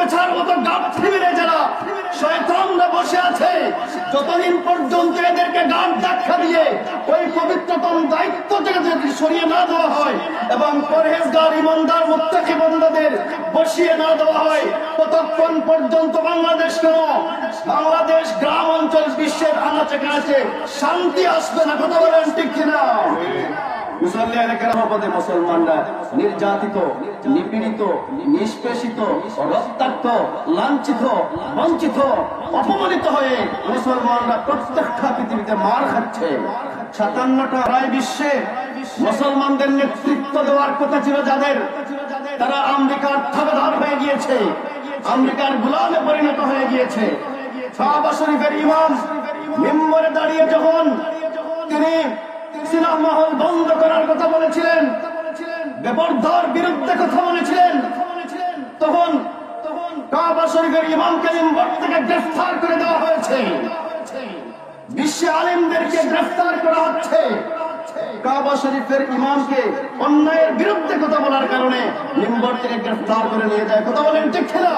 পেছার মতো গাঁথি মেরে যারা শয়তানরা বসে আছে, যতদিন পর্যন্ত এদেরকে গান ধাক্কা দিয়ে ওই পবিত্রতম দায়িত্ব থেকে যদি সরিয়ে না দেওয়া হয় এবং পরহেজগার ইমানদার মুত্তাকি বান্দাদের বসিয়ে না দেওয়া হয়, ততক্ষণ পর্যন্ত বাংলাদেশ কেন, বাংলাদেশ গ্রাম অঞ্চল বিশ্বের আনাচে কানাচে শান্তি আসবে না। কথা বলেন ঠিক কিনা? মুসলমানরা নির্যাতিত, নিপীড়িত, নিষ্পেষিত, রক্তাক্ত, লাঞ্ছিত, বঞ্চিত, অপমানিত হয়ে মুসলমানরা প্রত্যেকটা পৃথিবীতে মার খাচ্ছে। 57টা রায় বিশ্বে মুসলমানদের নেতৃত্ব দেওয়ার কথা ছিল যাদের, তারা আমেরিকার থাবাদার হয়ে গিয়েছে, আমেরিকার গোলামে পরিণত হয়ে গিয়েছে। কাবা শরীফের ইমাম মিম্বরে দাঁড়িয়ে যখন তিনি সিনেমা মহল বন্ধ করার কথা বলেছিলেন, বেপরদার বিরুদ্ধে কথা বলেছিলেন, তখন কাবা শরীফের ইমামকে মিম্বর থেকে গ্রেফতার করে দেওয়া হয়েছে। বিশ্বে আলেমদেরকে গ্রেফতার করা হচ্ছে কাবা শরীফের ইমামকে অন্যায়ের বিরুদ্ধে কথা বলার কারণে মিম্বর থেকে গ্রেফতার করে নিয়ে যায়। কথা বলেন ঠিক কিনা?